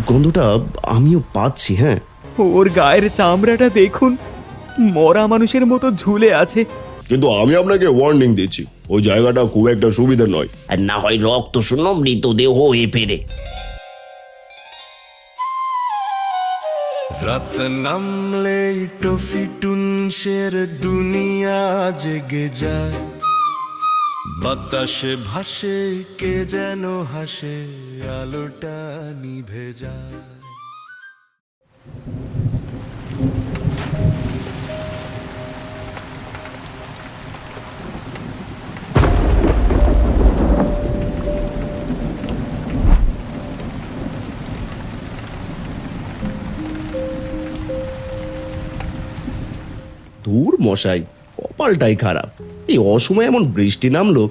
গন্ধটা আমিও পাচ্ছি। হ্যাঁ, ওর গায়ের চামড়াটা দেখুন, মরা মানুষের মতো ঝুলে আছে। কিন্তু আমি আপনাকে ওয়ার্নিং দিচ্ছি, ওই জায়গাটা খুব একটা সুবিধা নয়। আর না হয় রক্ত শূন্য মৃতদেহ হয়ে ফেরে। রাত নামলেই টফি টুনসের দুনিয়া জেগে যায়, বাতাসে ভাসে কে যেন হাসে, আলোটা নিভে যায়। দূর মশাই, কপালটাই খারাপ। এই অসময়ে এমন বৃষ্টি নামলো।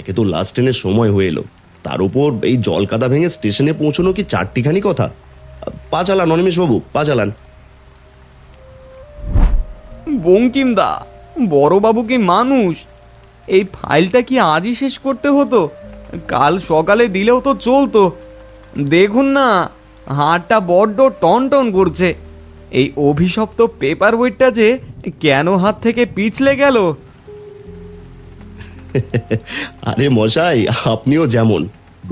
একে তো লাস্ট ট্রেনের সময় হয়ে এলো, তার উপর এই জলকাদা ভেঙে স্টেশনে পৌঁছানো কি চারটিখানি কথা। পা চালান অনিমেষ বাবু, পা চালান। বঙ্কিমদা, বড়বাবু কি মানুষ? এই ফাইলটা কি আজই শেষ করতে হতো? কাল সকালে দিলেও তো চলতো। দেখুন না, হাতটা বড্ড টন টন করছে। এই অভিশপ্ত পেপার ওয়েটটা যে কেন হাত থেকে পিছলে গেল। আরে মশাই, আপনিও যেমন,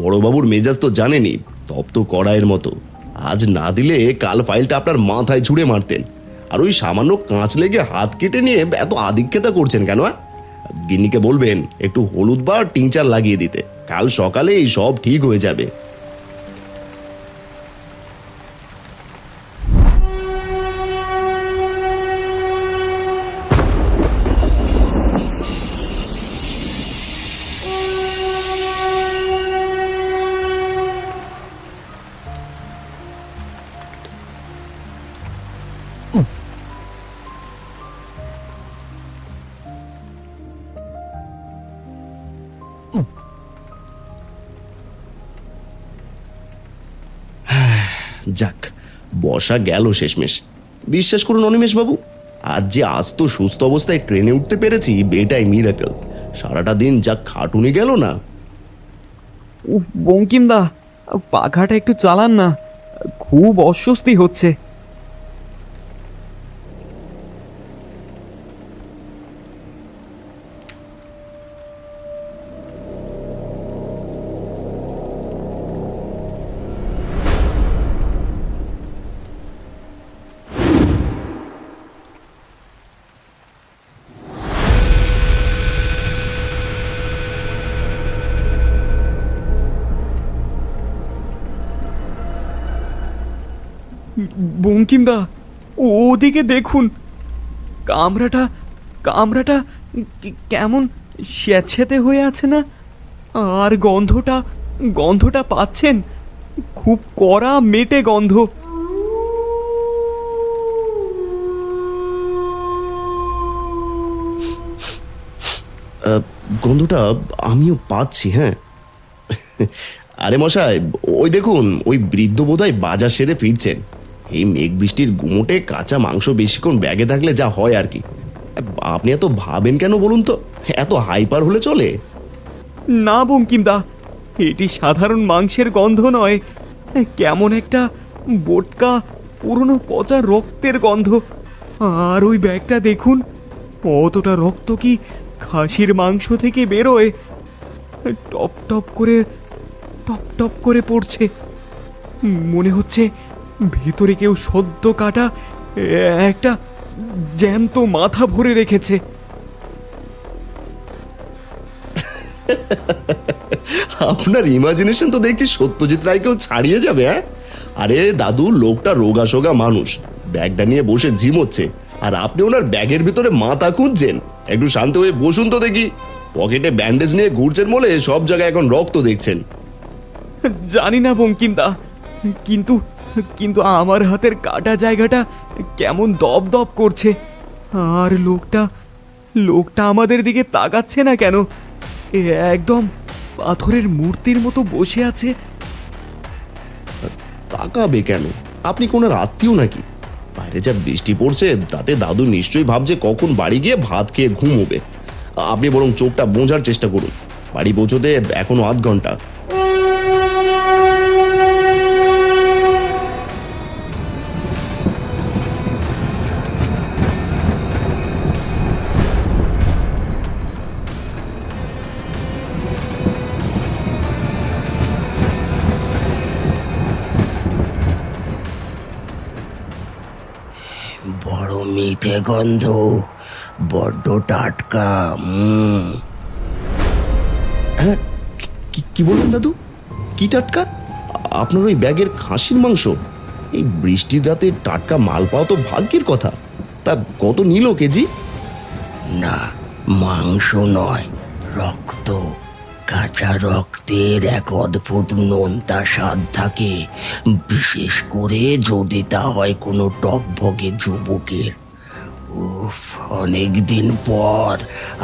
বড়বাবুর মেজাজ তো জানেনই, তপ্ত কড়াইয়ের মতো। আজ না দিলে কাল ফাইলটা আপনার মাথায় ছুঁড়ে মারতেন। আর ওই সামান্য কাঁচ লেগে হাত কেটে নিয়ে এত আদিক্ষেতা করছেন কেন? গিন্নিকে বলবেন একটু হলুদ বা টিংচার লাগিয়ে দিতে, কাল সকালে এই সব ঠিক হয়ে যাবে। যাক, বর্ষা গেল শেষমেশ। বিশ্বাস করুন অনিমেষ বাবু, আজ যে আস্ত সুস্থ অবস্থায় ট্রেনে উঠতে পেরেছি এটাই মিরাকল। সারাটা দিন যা খাটুনি গেল না। উফ বঙ্কিমদা, পাখাটা একটু চালান না, খুব অস্বস্তি হচ্ছে। বঙ্কিমদা, ওদিকে দেখুন, কামরাটা কামরাটা কেমন স্যাঁতস্যাঁতে হয়ে আছে না? আর গন্ধটা গন্ধটা পাচ্ছেন? খুব কড়া মেটে গন্ধ। গন্ধটা আমিও পাচ্ছি। হ্যাঁ, আরে মশাই, ওই দেখুন, ওই বৃদ্ধ বোধহয় বাজার সেরে ফিরছেন। এই মেঘ বৃষ্টির গুমোটে কাঁচা মাংস বেশিক্ষণ ব্যাগে থাকলে যা হয় আর কি। আপনি এত ভাবেন কেন বলুন তো? এত হাইপার হলে চলে? না বঙ্কিমদা, এটি সাধারণ মাংসের গন্ধ নয়, কেমন একটা বোটকা পুরনো পচা রক্তের গন্ধ। আর ওই ব্যাগটা দেখুন, অতটা রক্ত কি খাসির মাংস থেকে বেরোয়? টপ টপ করে টপ টপ করে পড়ছে। মনে হচ্ছে ভেতরে কেউ সদ্য কাটা একটা জ্যান্ত মাথা ভরে রেখেছে। আপনার ইমাজিনেশন তো দেখছি সত্যজিৎ রায়কেও ছাড়িয়ে যাবে। হ্যাঁ, আরে দাদু, লোকটা রোগা সোগা মানুষ, ব্যাগটা নিয়ে বসে ঝিমোচ্ছে, আর আপনি ওনার ব্যাগের ভিতরে মাথা খুঁজছেন। একটু শান্ত হয়ে বসুন তো দেখি। পকেটে ব্যান্ডেজ নিয়ে ঘুরছেন বলে সব জায়গায় এখন রক্ত দেখছেন। জানি না বঙ্কিমদা, কিন্তু কিন্তু আমার হাতের কাটা জায়গাটা কেমন দপ দপ করছে। আর লোকটা লোকটা আমাদের দিকে তাকাচ্ছে না কেন? একদম পাথরের মূর্তির মতো বসে আছে। তাকাবে কেন? আপনি কোন আত্মীয় নাকি? বাইরে যা বৃষ্টি পড়ছে তাতে দাদু নিশ্চয়ই ভাবছে কখন বাড়ি গিয়ে ভাত খেয়ে ঘুমোবে। আপনি বরং চোখটা বোঝার চেষ্টা করুন। বাড়ি পৌঁছতে এখনো আধ ঘন্টা। মিঠে গন্ধ, বড্ড টাটকা। হ্যাঁ, কি বললেন দাদু? কি টাটকা? আপনার ওই ব্যাগের খাসির মাংস? এই বৃষ্টির রাতে টাটকা মাল পাওয়া তো ভাগ্যের কথা। তা কত নিল কেজি? না, মাংস নয়, রক্ত। কাঁচা রক্তের এক অদ্ভুত নোনতা স্বাদ থাকে, বিশেষ করে যদি তা হয় কোনো টকবগে যুবকের। উফ, অনেকদিন পর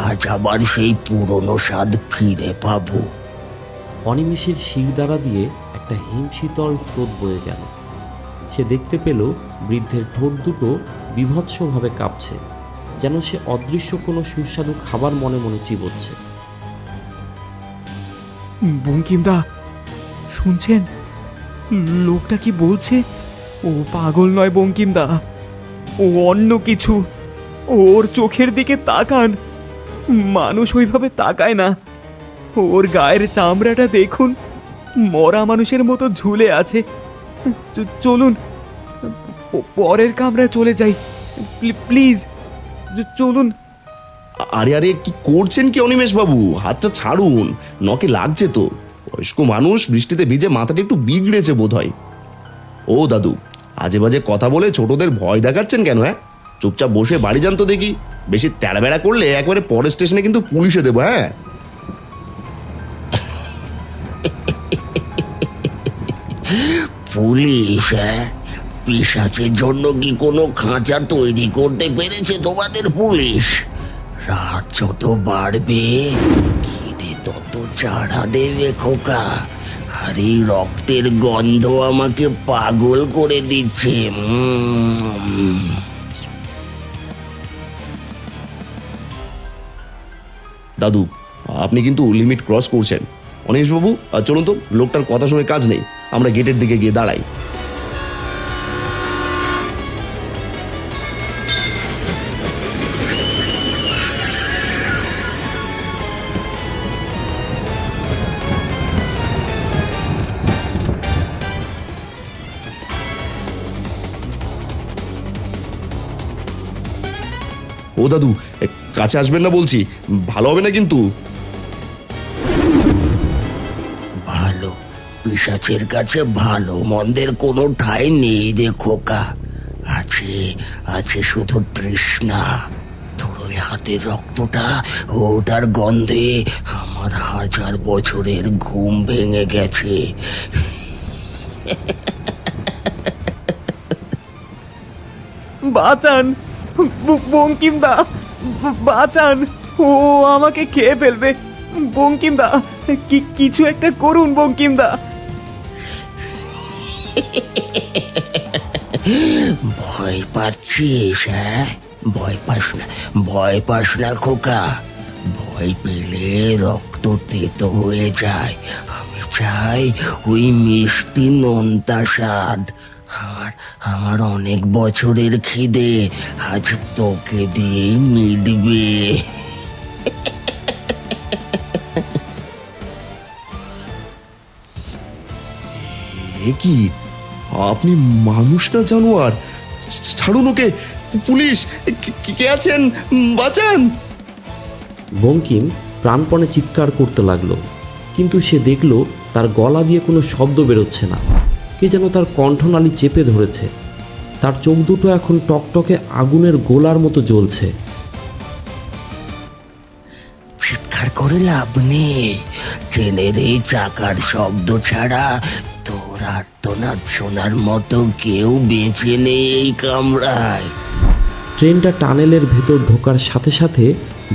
আজ আবার সেই পুরনো স্বাদ ফিরে পাবো। অনিমেষের শিরদাঁড়া দিয়ে একটা হিমশীতল স্রোত বয়ে গেল। সে দেখতে পেল বৃদ্ধের ঠোঁট দুটো বীভৎসভাবে কাঁপছে, যেন সে অদৃশ্য কোনো সুস্বাদু খাবার মনে মনে চিবোচ্ছে। বঙ্কিমদা, শুনছেন লোকটা কি বলছে? ও পাগল নয় বঙ্কিমদা, ও অন্য কিছু। ওর চোখের দিকে তাকান, মানুষ ওইভাবে তাকায় না। ওর গায়ের চামড়াটা দেখুন, মরা মানুষের মতো ঝুলে আছে। চলুন পরের কামরায় চলে যাই, প্লিজ চলুন। আরে আরে, কি করছেন কি অনিমেষ বাবু? হাতটা ছাড়ুন, নখে লাগছে তো। বয়স্ক মানুষ, বৃষ্টিতে ভিজে মাথাটা একটু বিগড়েছে বোধ হয়। ও দাদু, আজে বাজে কথা বলে ছোটদের ভয় দেখাচ্ছেন কেন? হ্যাঁ, চুপচাপ বসে বাড়ি যান তো দেখি। বেশি তেড়াবেড়া করলে একবারে পরের স্টেশনে কিন্তু পুলিশে দেবো। হ্যাঁ, পুলিশ? হ্যাঁ, পিশাচের জন্য কি কোনো খাঁচা তৈরি করতে পেরেছে তোমাদের পুলিশ? রাত যত বাড়বে খিদে তত চাড়া দেবে খোকা। আর এই রক্তের গন্ধ আমাকে পাগল করে দিচ্ছে। দাদু, আপনি কিন্তু লিমিট ক্রস করছেন। অনিমেষ বাবু, চলুন তো, লোকটার কথা শুনে কাজ নেই। আমরা গেটের দিকে গিয়ে দাঁড়াই। ও দাদু, কাছে আসবেন না বলছি, ভালো হবে না কিন্তু। ভালো? পিশাচের কাছে ভালো মন্দের কোনো ঠাঁই নেই রে খোকা। আছে, আছে শুধু তৃষ্ণা। তোর ওই হাতের রক্তটা, ওটার গন্ধে আমার 1000 বছরের ঘুম ভেঙে গেছে। বাঁচান বঙ্কিমদা, বাঁচান, ও আমাকে খেয়ে ফেলবে। বঙ্কিমদা, কিছু একটা করুন বঙ্কিমদা। ভয় পাচ্ছিস? হ্যাঁ, ভয় পাস না, ভয় পাস না খোকা। ভয় পেলে রক্ত তেতো হয়ে যায়। আমি চাই ওই মিষ্টি নোনতা স্বাদ। আমার অনেক বছরের খিদে আজ তোকে দিয়েই মিটবে। এ কি? আপনি মানুষ না জানোয়ার? ছাড়ুন ওকে। পুলিশ, কে আছেন? বাঁচান। বঙ্কিম প্রাণপণে চিৎকার করতে লাগলো, কিন্তু সে দেখল তার গলা দিয়ে কোনো শব্দ বেরোচ্ছে না। কে যেন তার কণ্ঠনালী চেপে ধরেছে। তার চোখ দুটো এখন টকটকে আগুনের গোলার মতো জ্বলছে। চিৎকার করে লাভ নেই। ট্রেনের এই চাকার শব্দ ছাড়া তোর আর্তনাদ শোনার মতো কেউ বেঁচে নেই এই কামরায়। ট্রেনটা টানেলের ভেতর ঢোকার সাথে সাথে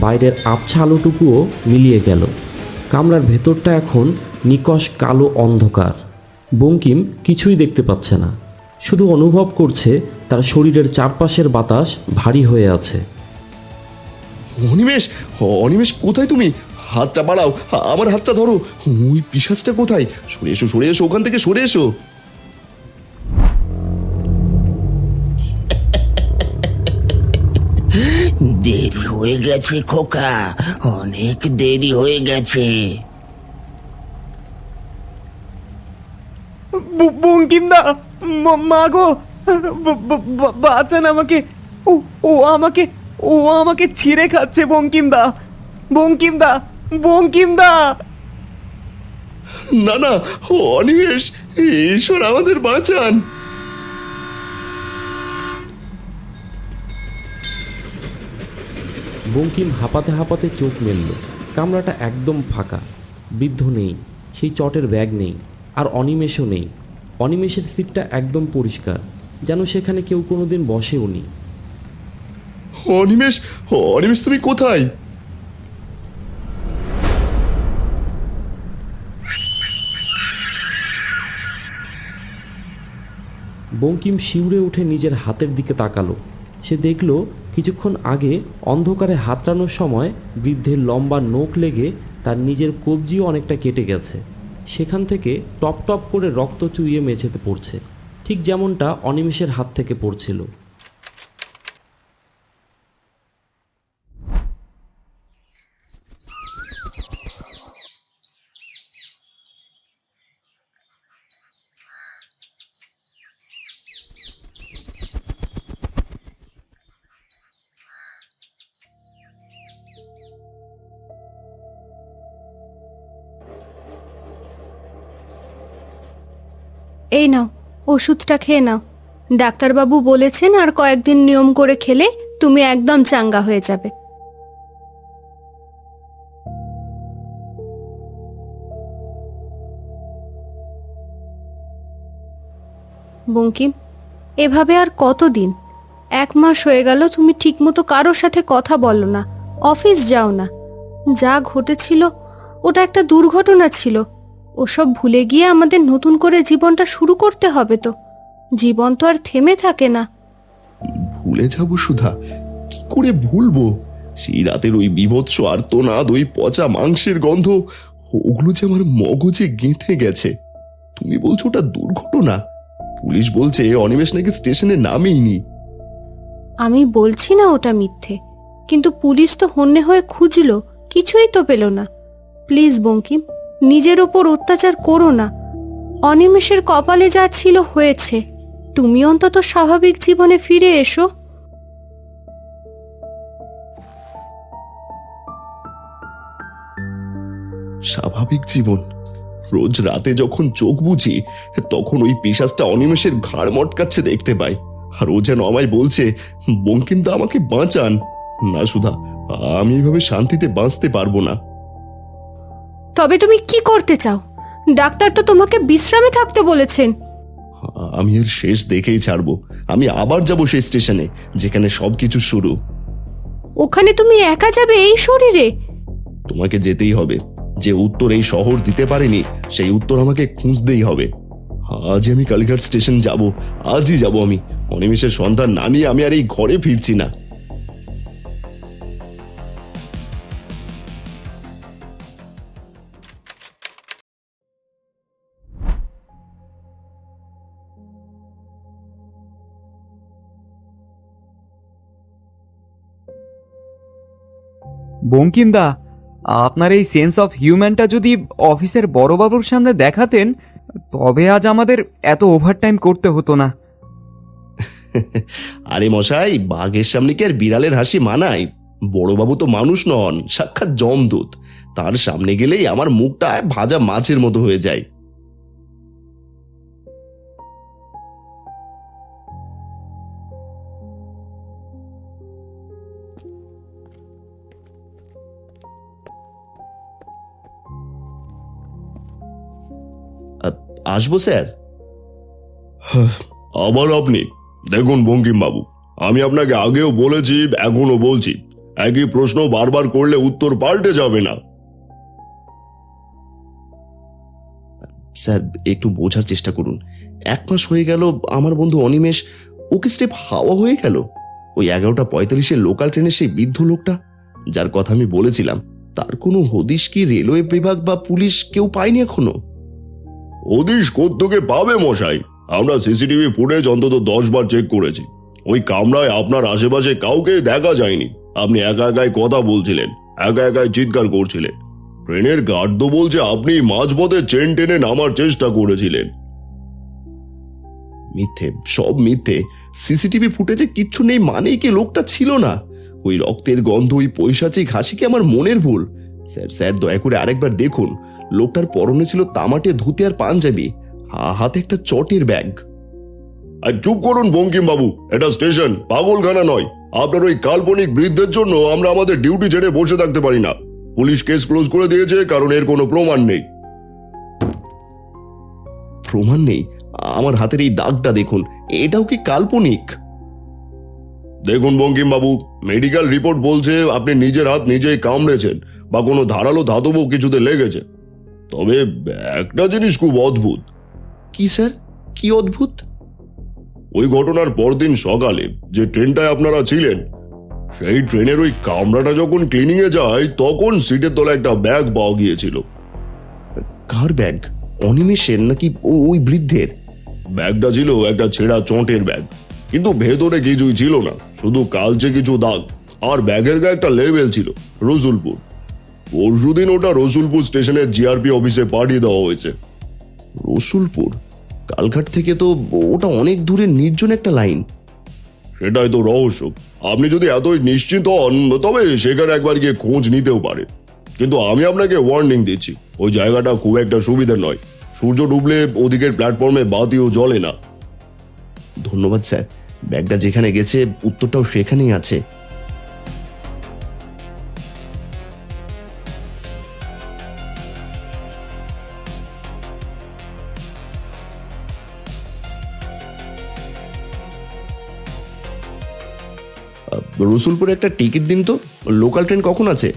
বাইরের আবছা আলোটুকুও মিলিয়ে গেল। কামরার ভেতরটা এখন নিকষ কালো অন্ধকার। বঙ্কিম কিছুই দেখতে পাচ্ছে না, শুধু অনুভব করছে তার শরীরের চারপাশের বাতাস ভারী হয়ে আছে। অনিমেষ, অনিমেষ কোথায় তুমি? হাতটা বাড়াও, আমার হাতটা ধরো। ওই পিশাচটা কোথায়? সরে এসো, সরে এসো, ওখান থেকে সরে এসো। দেরি হয়ে গেছে খোকা, অনেক দেরি হয়ে গেছে। বঙ্কিমদা, মা গো, বাঁচান আমাকে, ও ও আমাকে ও আমাকে ছিঁড়ে খাচ্ছে বঙ্কিমদা, বঙ্কিমদা, বঙ্কিমদা। না না, অনিমেষ, ঈশ্বর আমাদের বাঁচান। বঙ্কিম হাঁপাতে হাঁপাতে চোখ মেলল। কামরাটা একদম ফাঁকা, বৃদ্ধ নেই, সেই চটের ব্যাগ নেই, আর অনিমেষও নেই। অনিমেষের সিটটা একদম পরিষ্কার, যেন সেখানে কেউ কোনোদিন বসেও নি। অনিমেষ, অনিমেষ তুমি কোথায়? বঙ্কিম শিউরে উঠে নিজের হাতের দিকে তাকালো। সে দেখল কিছুক্ষণ আগে অন্ধকারে হাতড়ানোর সময় বৃদ্ধের লম্বা নোক লেগে তার নিজের কবজিও অনেকটা কেটে গেছে। সেখান থেকে টপ টপ করে রক্ত চুইয়ে মেঝেতে পড়ছে, ঠিক যেমনটা অনিমেষের হাত থেকে পড়ছিল। এই নাও, ওষুধটা খেয়ে নাও। ডাক্তারবাবু বলেছেন আর কয়েকদিন নিয়ম করে খেলে তুমি একদম চাঙ্গা হয়ে যাবে। বঙ্কিম, এভাবে আর কতদিন? 1 মাস হয়ে গেল তুমি ঠিকমতো কারোর সাথে কথা বলো না, অফিস যাও না। যা ঘটেছিল ওটা একটা দুর্ঘটনা ছিল। ওসব ভুলে গিয়ে আমাদের নতুন করে জীবনটা শুরু করতে হবে তো। জীবন তো আর থেমে থাকে না। ভুলে যাব সুধা? কি করে ভুলবো? সেই রাতের ওই বীভৎস আর্তনাদ, ওই পচা মাংসের গন্ধ, ওগুলো যে আমার মগজে গেঁথে গেছে। তুমি বলছো ওটা দুর্ঘটনা? পুলিশ বলছে অনিমেষ নাকি স্টেশনে নামেইনি। আমি বলছি না ওটা মিথ্যে, কিন্তু পুলিশ তো হন্যে হয়ে খুঁজলো, কিছুই তো পেল না। প্লিজ বঙ্কিম, নিজের ওপর অত্যাচার করো না। অনিমেষের কপালে যা ছিল হয়েছে, তুমি অন্তত স্বাভাবিক জীবনে ফিরে এসো। স্বাভাবিক জীবন? রোজ রাতে যখন চোখ বুঝি তখন ওই পিশাচটা অনিমেষের ঘাড় মটকাচ্ছে দেখতে পাই, আর ও যেন আমায় বলছে, বঙ্কিমদা আমাকে বাঁচান। না সুধা, আমি এইভাবে শান্তিতে বাঁচতে পারবো না। তবে তুমি কি করতে চাও? ডাক্তার তো তোমাকে বিশ্রামে থাকতে বলেছেন। আমি এর শেষ দেখেই ছাড়বো। আমি আবার যাব সেই স্টেশনে যেখানে সবকিছু শুরু। ওখানে তুমি একা যাবে এই শরীরে? তোমাকে যেতেই হবে। যে উত্তর এই শহর দিতে পারেনি সেই উত্তর আমাকে খুঁজতেই হবে। আজই আমি কালীঘাট স্টেশন যাব, আজই যাব আমি। অনিমেষের সন্ধান না নিয়ে আমি আর এই ঘরে ফিরছি না। বঙ্কিমদা, আপনার এই সেন্স অফ হিউম্যানটা যদি অফিসের বড়বাবুর সামনে দেখাতেন, তবে আজ আমাদের এত ওভারটাইম করতে হতো না। আরে মশাই, বাঘের সামনে কি আর বিড়ালের হাসি মানায়? বড়বাবু তো মানুষ নন, সাক্ষাৎ যমদূত। তার সামনে গেলেই আমার মুখটা ভাজা মাছের মতো হয়ে যায়। আসবো স্যার? আবার আপনি? দেখুন বঙ্কিম বাবু, আমি আপনাকে আগেও বলেছি, এখনো বলছি, একই প্রশ্ন বারবার করলে উত্তর পাল্টে যাবে না। স্যার, একটু বোঝার চেষ্টা করুন। 1 মাস হয়ে গেল আমার বন্ধু অনিমেষ, ওকে স্টেপ হাওয়া হয়ে গেল। ওই 11:45 লোকাল ট্রেনের সেই বৃদ্ধ লোকটা যার কথা আমি বলেছিলাম, তার কোনো হদিশ কি রেলওয়ে বিভাগ বা পুলিশ কেউ পায়নি এখনো? হদিশ কোত্থেকে পাবে মশাই? আমরা সিসিটিভি ফুটেজ অন্তত 10 বার চেক করেছি। ওই কামরায় আপনার আশেপাশে কাউকে দেখা যায়নি। আপনি একা একাই কথা বলছিলেন, একা একাই চিৎকার করছিলেন। ট্রেনের গার্ড তো বলছে আপনি মাঝপথে চেন টেনে নামার চেষ্টা করেছিলেন। মিথ্যে, সব মিথ্যে। সিসিটিভি ফুটেজে কিচ্ছু নেই মানেই কি লোকটা ছিল না? ওই রক্তের গন্ধ, ওই পৈশাচিক হাসি কি আমার মনের ভুল? স্যার স্যার দয়া করে আরেকবার দেখুন। লোকটার পরনে ছিল তামাটে ধুতি আর পাঞ্জাবি, হাতে একটা চটের ব্যাগ। আর চুপ করুন বঙ্কিম বাবু, এটা স্টেশন, পাগলখানা নয়। আপনার ওই কাল্পনিক বৃদ্ধের জন্য আমরা আমাদের ডিউটি ছেড়ে বসে থাকতে পারি না। পুলিশ কেস ক্লোজ করে দিয়েছে কারণ এর কোনো প্রমাণ নেই। প্রমাণ নেই? আমার হাতের এই দাগটা দেখুন, এটাও কি কাল্পনিক? দেখুন বঙ্কিম বাবু, মেডিকেল রিপোর্ট বলছে আপনি নিজের হাত নিজেই কামড়েছেন বা কোনো ধারালো ধাতব কিছুতে লেগেছে। তবে একটা জিনিস খুব অদ্ভুত। কি স্যার, কি অদ্ভুত? ওই ঘটনার পরদিন সকালে যে ট্রেনটায় আপনারা ছিলেন, সেই ট্রেনের ওই কামরাটা যখন ক্লিনিং এ যায় তখন সিটের তলায় একটা ব্যাগ পাওয়া গিয়েছিল। কার ব্যাগ? অনিমেষের নাকি ওই বৃদ্ধের? ব্যাগটা ছিল একটা ছেঁড়া চটের ব্যাগ, কিন্তু ভেতরে কিছুই ছিল না, শুধু কালচে কিছু দাগ। আর ব্যাগের গায়ে একটা লেবেল ছিল রসুলপুর। পরশুদিন ওটা রসুলপুর স্টেশনের জিআরপি অফিসে পাঠিয়ে দেওয়া হয়েছে। রসুলপুর? কালঘাট থেকে তো ওটা অনেক দূরে, নির্জন একটা লাইন। সেটাই তো রহস্য। আপনি যদি এতই নিশ্চিত হন তবে সেখানে একবার গিয়ে খোঁজ নিতেও পারে, কিন্তু আমি আপনাকে ওয়ার্নিং দিচ্ছি, ওই জায়গাটা খুব একটা সুবিধা নয়। সূর্য ডুবলে ওদিকের প্ল্যাটফর্মে বাতিও জ্বলে না। ধন্যবাদ স্যার, ব্যাগটা যেখানে গেছে উত্তরটাও সেখানেই আছে। রসুলপুরে একটা টিকিট দিন তো, লোকাল ট্রেন কখন আছে?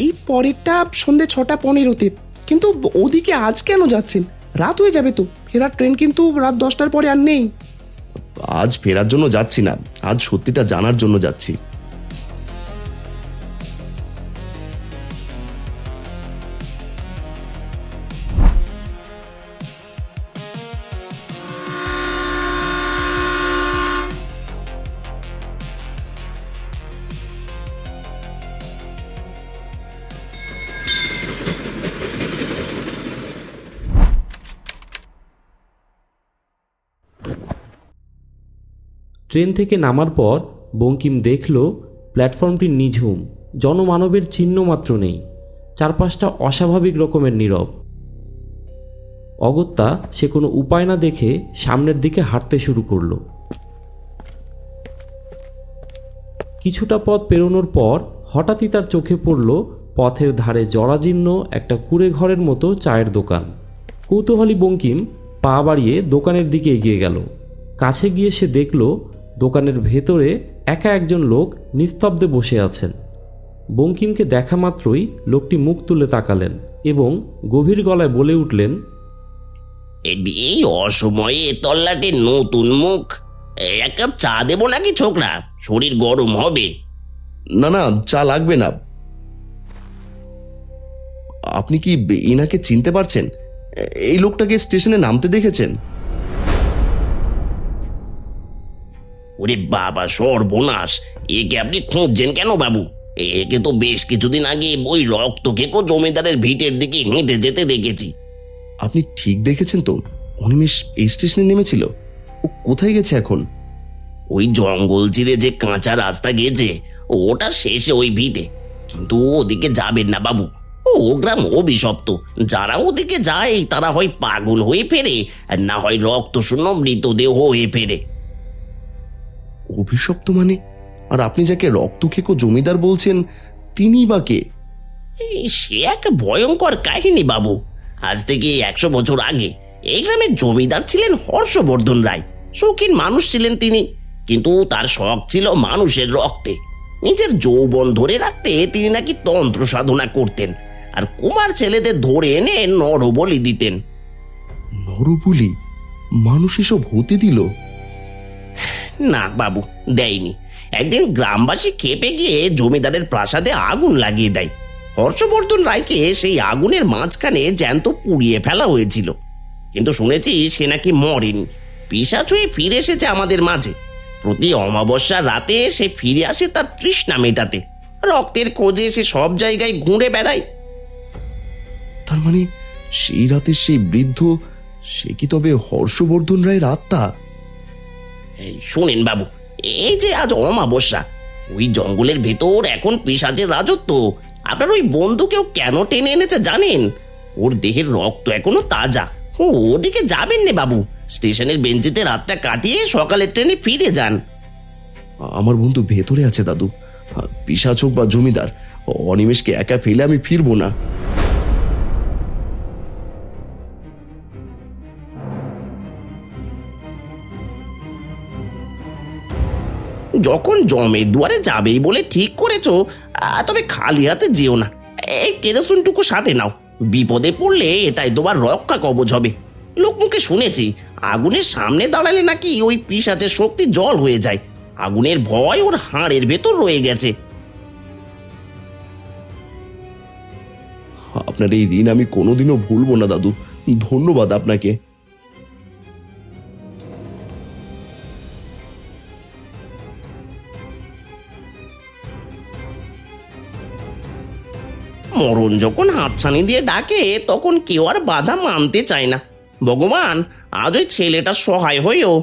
এই পরেরটা সন্ধে 6:15-তে। কিন্তু ওদিকে আজ কেন যাচ্ছেন? রাত হয়ে যাবে তো। ফেরার ট্রেন কিন্তু রাত 10টার পরে আর নেই। আজ ফেরার জন্য যাচ্ছি না, আজ সত্যিটা জানার জন্য যাচ্ছি। ট্রেন থেকে নামার পর বঙ্কিম দেখল প্ল্যাটফর্মটি নিঝুম, জনমানবের চিহ্ন মাত্র নেই। চারপাশটা অস্বাভাবিক রকমের নীরব। অগত্যা সে কোনো উপায় না দেখে সামনের দিকে হাঁটতে শুরু করলো। কিছুটা পথ পেরোনোর পর হঠাৎই তার চোখে পড়ল পথের ধারে জরাজীর্ণ একটা কুঁড়ে ঘরের মতো চায়ের দোকান। কৌতূহলী বঙ্কিম পা বাড়িয়ে দোকানের দিকে এগিয়ে গেল। কাছে গিয়ে সে দেখল দোকানের ভেতরে একা একজন লোক নিস্তব্ধে বসে আছেন। বঙ্কিমকে দেখা মাত্রই লোকটি মুখ তুলে তাকালেন এবং গভীর গলায় বলে উঠলেন, এই অসময়ে তল্লাটে নতুন মুখ। এক কাপ চা দেবো নাকি ছোকরা? শরীর গরম হবে। না না, চা লাগবে না। আপনি কি ইনাকে চিনতে পারছেন? এই লোকটাকে স্টেশনে নামতে দেখেছেন? ওরে বাবা, সর্বনাশ! একে আপনি খুঁজছেন কেন বাবু? একে তো বেশ কিছুদিন আগে ওই রক্তকেকো জমিদারের ভিটের দিকে হেঁটে যেতে দেখেছি। আপনি ঠিক দেখেছেন তো? অনিমেষ এই স্টেশনে নেমেছিল। ও কোথায় গেছে এখন? ওই জঙ্গল চিরে যে কাঁচা রাস্তা গেছে ওটা শেষে ওই ভিটে, কিন্তু ওদিকে যাবেন না বাবু। ও গ্রাম অভিশপ্ত। যারা ওদিকে যায় তারা হয় পাগল হয়ে ফেরে, আর না হয় রক্তশূন্য মৃতদেহ হয়ে ফেরে। অভিশপ্ত মানে? আর আপনি যাকে রক্তখেকো জমিদার বলছেন তিনি বা কে? সে এক ভয়ঙ্কর কাহিনী বাবু। আজ থেকে 100 বছর আগে এই গ্রামের জমিদার ছিলেন হর্ষবর্ধন রায়। শৌখিন মানুষ ছিলেন তিনি, কিন্তু তার শখ ছিল মানুষের রক্তে। নিজের যৌবন ধরে রাখতে তিনি নাকি তন্ত্র সাধনা করতেন, আর কুমার ছেলেদের ধরে এনে নরবলি দিতেন। নরবলি? মানুষ এসব হতে দিল? না বাবু, দেয়নি। একদিন গ্রামবাসী খেপে গিয়ে জমিদারের প্রাসাদে আগুন লাগিয়ে দেয়। হর্ষবর্ধন রায়কে সেই আগুনের মাঝখানে জ্যান্ত পুড়িয়ে ফেলা হয়েছিল, কিন্তু শুনেছি সে নাকি মরেনি, পিশাচ হয়ে ফিরে এসেছে আমাদের মাঝে। প্রতি অমাবস্যার রাতে সে ফিরে আসে তার তৃষ্ণা মেটাতে। রক্তের খোঁজে সে সব জায়গায় ঘুরে বেড়ায়। তার মানে সেই রাতে সেই বৃদ্ধ, সে কি তবে হর্ষবর্ধন রায়ের আত্মা? এই শোনেন বাবু, এই যে আজ অমাবস্যা, ওই জঙ্গলের ভেতর এখন পিশাচের রাজত্ব। আপনার ওই বন্ধুকেও কেন টেনে এনেছে জানেন? ওর দেহের রক্ত এখনো তাজা। ওদিকে যাবেন নে বাবু, স্টেশনের বেঞ্চিতে রাতটা কাটিয়ে সকালের ট্রেনে ফিরে যান। আমার বন্ধু ভেতরে আছে দাদু। পিশাচ হোক বা জমিদার, অনিমেষকে একা ফেলে আমি ফিরবো না। যখন জমের দুয়ারে যাবেই বলে ঠিক করেছো, তবে খালি হাতে যেও না। এই কেরোসিনটুকু সাথে নাও, বিপদে পড়লে এটাই তোমার রক্ষা কবচ হবে। লোকমুখে শুনেছি আগুনের সামনে দাঁড়ালে নাকি ওই পিশাচের শক্তি জল হয়ে যায়। আগুনের ভয় ওর হাড়ের ভেতর রয়ে গেছে। আপনার এই ঋণ আমি কোনোদিনও ভুলবো না দাদু। ধন্যবাদ আপনাকে। মরণ যখন হাতছানি দিয়ে ডাকে, তখন কেউ আর বাধা মানতে চায় না। ভগবান, আজ ওই ছেলেটা সহায় হয়েও।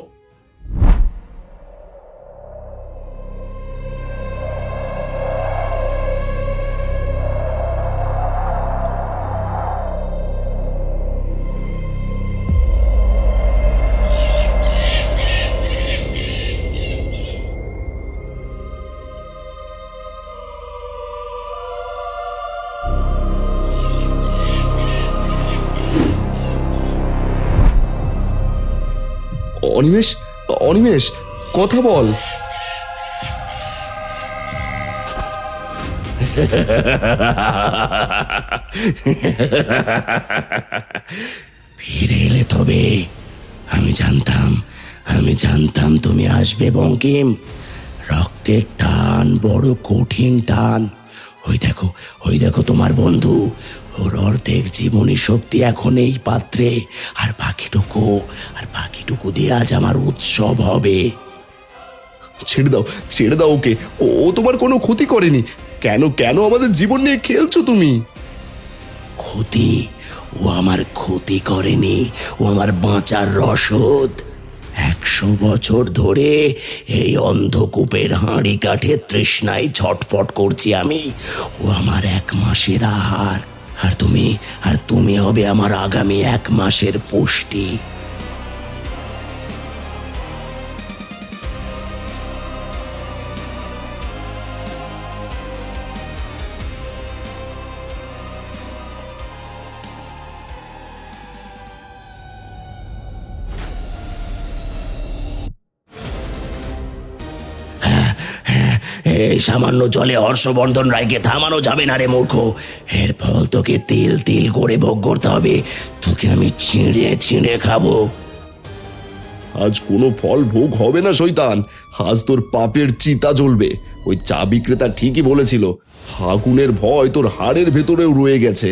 অনিমেষ, অনিমেষ, কথা বল। ফিরে এলে তবে। আমি জানতাম তুমি আসবে বঙ্কিম। রক্তের টান বড় কঠিন টান। ওই দেখো তোমার বন্ধু। ওর অর্ধেক জীবনী শক্তি এখন এই পাত্রে, আর বাকিটুকু দিয়ে আজ আমার উৎসব হবে। ছেড়ে দাও ওকে। ও তোমার কোনো ক্ষতি করেনি। কেন কেন আমাদের জীবন নিয়ে খেলছো তুমি? ক্ষতি? ও আমার ক্ষতি করেনি, ও আমার বাঁচার রসদ। 100 বছর ধরে এই অন্ধকূপের হাঁড়ি কাঠে তৃষ্ণায় ছটফট করছি আমি। ও আমার 1 মাসের আহার, আর তুমি হবে আমার আগামী 1 মাসের পুষ্টি। এই সামান্য জলে হর্ষবর্ধন রায়কে থামানো যাবে না রে মূর্খ। এর ফল তোকে তিল তিল করে ভোগ করতে হবে। তোকে আমি ছিঁড়ে খাবো। আজ কোনো ফল ভোগ হবে না শয়তান। আজ তোর পাপের চিতা জ্বলবে। ওই চা বিক্রেতা ঠিকই বলেছিল, আগুনের ভয় তোর হাড়ের ভেতরেও রয়ে গেছে।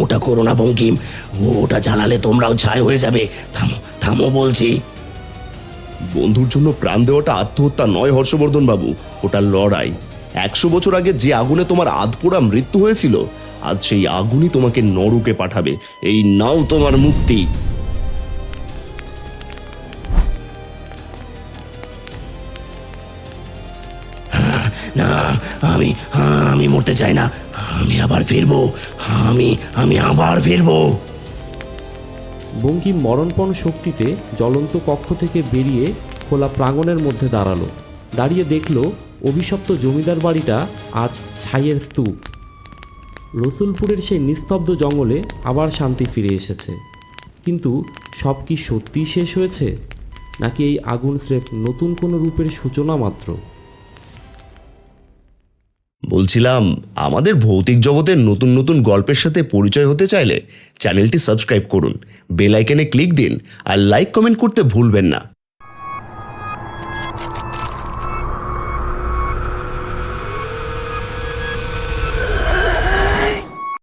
ওটা করো না বঙ্কিম, ওটা জ্বালালে তোমরাও ছাই হয়ে যাবে। থামো বলছি। বন্ধুর জন্য প্রাণ দেওয়াটা আত্মহত্যা নয় হর্ষবর্ধন বাবু, ওটা লড়াই। 100 বছর আগে যে আগুনে তোমার আধপোড়া মৃত্যু হয়েছিল, আজ সেই আগুনই তোমাকে নরকে পাঠাবে। এই নাও তোমার মুক্তি। না, আমি মরতে চাই না। আমি আবার ফিরবো। আমি আবার ফিরবো। বঙ্কিম মরণপণ শক্তিতে জ্বলন্ত কক্ষ থেকে বেরিয়ে খোলা প্রাঙ্গণের মধ্যে দাঁড়িয়ে দেখল অভিশপ্ত জমিদার বাড়িটা আজ ছাইয়ের স্তূপ। রসুলপুরের সেই নিস্তব্ধ জঙ্গলে আবার শান্তি ফিরে এসেছে। কিন্তু সব কি সত্যিই শেষ হয়েছে, নাকি এই আগুন স্রেফ নতুন কোনো রূপের সূচনা মাত্র? বলছিলাম, আমাদের ভৌতিক জগতের নতুন নতুন গল্পের সাথে পরিচয় হতে চাইলে চ্যানেলটি সাবস্ক্রাইব করুন, বেল আইকনে ক্লিক দিন, আর লাইক কমেন্ট করতে ভুলবেন না।